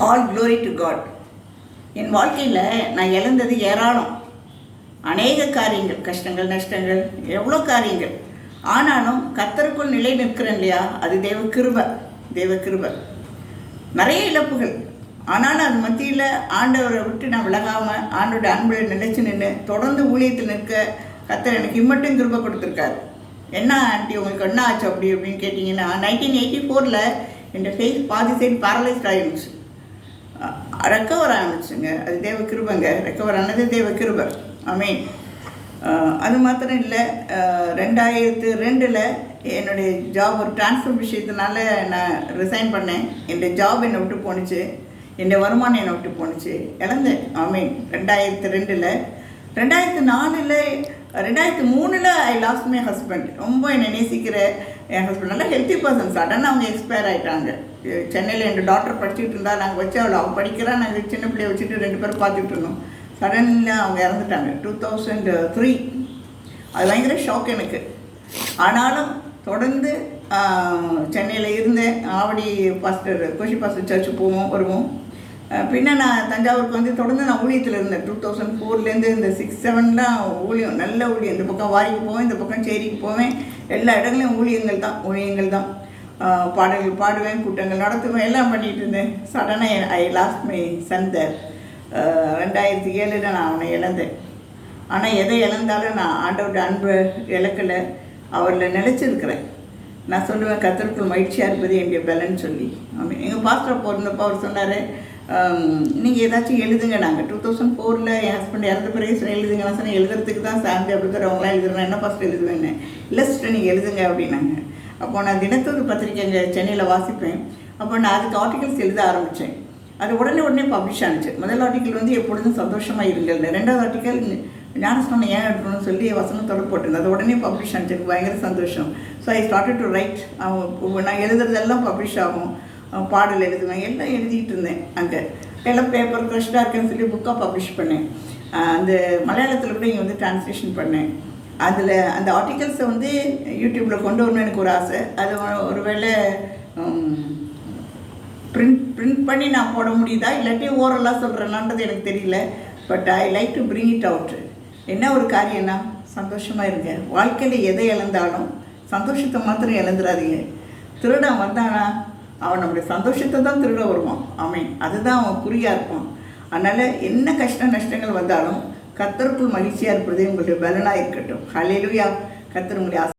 All glory to God. என் வாழ்க்கையில் நான் இழந்தது ஏராளம். அநேக காரியங்கள், கஷ்டங்கள், நஷ்டங்கள், எவ்வளோ காரியங்கள். ஆனாலும் கர்த்தருக்குள் நிலை நிற்கிறேன் இல்லையா, அது தேவ கிருபை. தேவ கிருபை. நிறைய இழப்புகள். ஆனாலும் அது மத்தியில் ஆண்டவரை விட்டு நான் விலகாமல் ஆண்டோட அன்பில் நிலைச்சு நின்று தொடர்ந்து ஊழியத்தில் நிற்க கர்த்தர் எனக்கு இம்மட்டும் கிருபை கொடுத்துருக்காரு. என்ன ஆண்டி உங்களுக்கு என்ன ஆச்சு அப்படி அப்படின்னு கேட்டிங்கன்னா, 1984 என் ஃபேஸ் பாதி சைடு பேரலைஸ்ட் ஆகிருந்துச்சு. ரெக்கவர் ஆகிடுச்சுங்க. அது தேவ கிருபைங்க. ரெக்கவர் ஆனது தேவ கிருபை. ஆமீன். அது மாத்திரம் இல்லை, 2002 என்னுடைய ஜாப் ஒரு டிரான்ஸ்ஃபர் விஷயத்தினால நான் ரிசைன் பண்ணேன். என்னுடைய ஜாப் என்னை விட்டு போணுச்சு, என்னுடைய வருமானம் என்னை விட்டு போணுச்சு, இழந்தேன். ஆமீன். 2002. 2004 2003 ஐ லாஸ்ட் மை ஹஸ்பண்ட். ரொம்ப என்னை நேசிக்கிற என் ஹஸ்பண்ட் நல்லா ஹெல்த்தி பர்சன். சடனாக அவங்க எக்ஸ்பயர் ஆகிட்டாங்க. சென்னையில் என் டாக்டர் படிச்சுட்டு இருந்தால் நாங்கள் வச்சு அவள் படிக்கிறா, நாங்கள் சின்ன பிள்ளைய வச்சுட்டு 2 பேரும் பார்த்துட்டு இருந்தோம். சடனில் அவங்க இறந்துட்டாங்க 2003. அது பயங்கர ஷாக் எனக்கு. ஆனாலும் தொடர்ந்து சென்னையில் இருந்தேன். Avadi pastor Kosi pastor church போவோம் வருவோம். பின்ன நான் தஞ்சாவூருக்கு வந்து தொடர்ந்து நான் ஊழியத்தில் இருந்தேன். 2004 இந்த 6-7 ஊழியம், நல்ல ஊழியம். இந்த பக்கம் வாரிக்கு போவேன், இந்த பக்கம் சேரிக்கு போவேன். எல்லா இடங்களையும் ஊழியங்கள் தான். பாடல்கள் பாடுவேன், கூட்டங்கள் நடத்துவேன், எல்லாம் பண்ணிகிட்டு இருந்தேன். சடனாக ஐ லாஸ்ட் மை சன் தேர். 2007 நான் அவனை இழந்தேன். ஆனால் எதை இழந்தாலும் நான் ஆண்டவரோட அன்பை இழக்கலை, அவரில் நிலச்சிருக்கிறேன். நான் சொல்லுவேன், கர்த்தருக்குள் மகிழ்ச்சியாக இருப்பது என்னுடைய பலன்னு சொல்லி. ஆமாம். எங்கள் பாஸ்டர் போயிருந்தப்போ அவர் சொன்னார், நீங்கள் ஏதாச்சும் எழுதுங்க. நாங்கள் 2004 என் ஹஸ்பண்ட் இறந்த பிறகு சொன்ன எழுதுங்க. நான் சொன்னேன், எழுதுறதுக்கு தான் சாந்தி அப்படிங்கிற அவங்களாம் எழுதுறேன், என்ன ஃபஸ்ட்டு எழுதுவேன்னு. இல்லை சிஸ்டர் நீங்கள் எழுதுங்க அப்படின்னாங்க. அப்போ நான் தினத்தூர் பத்திரிக்கை அங்கே சென்னையில் வாசிப்பேன். அப்போ நான் அதுக்கு ஆர்டிகல்ஸ் எழுத ஆரம்பித்தேன். அது உடனே பப்ளிஷ் ஆனிச்சு. முதல் ஆர்டிக்கல் வந்து எப்பொழுதும் சந்தோஷமாக இருங்கள். 2வது ஆர்டிக்கல் ஞானஸ்நானம் ஏன் எடுக்கணும்னு சொல்லி வசனத்தோடு போட்டிருந்தேன். அது உடனே பப்ளிஷ் ஆனிச்சு. எனக்கு பயங்கர சந்தோஷம். So I started to right. நான் எழுதுறதெல்லாம் பப்ளிஷ் ஆகும். பாடல் எழுதுவேன், எல்லாம் எழுதிட்டு இருந்தேன். அங்கே எல்லாம் பேப்பர் க்ரஷ்டாக இருக்குன்னு சொல்லி புக்காக பப்ளிஷ் பண்ணேன். அந்த மலையாளத்தில் கூட இங்கே வந்து டிரான்ஸ்லேஷன் பண்ணேன். அதில் அந்த ஆர்டிகல்ஸை வந்து யூடியூப்பில் கொண்டு வரணும்னு எனக்கு ஒரு ஆசை. அது ஒருவேளை பிரிண்ட் பண்ணி நான் போட முடியுதா, இல்லாட்டி ஓரலாக சொல்கிறேன்னான்றது எனக்கு தெரியல. But I like to bring it out. என்ன ஒரு காரியம்னா, சந்தோஷமாக இருங்க. வாழ்க்கையில் எதை இழந்தாலும் சந்தோஷத்தை மாத்திரம் இழந்துடாதீங்க. திருடன் வந்தானா அவன் நம்முடைய சந்தோஷத்தை தான் திருட வருவான். ஆமீன். அதுதான் அவன் குறியாக இருப்பான். அதனால் என்ன கஷ்ட நஷ்டங்கள் வந்தாலும் கர்த்தருக்குள் மகிழ்ச்சியாக இருப்பதே உங்களுடைய பலனாக இருக்கட்டும். ஹல்லேலூயா. கர்த்தர் உங்களுடைய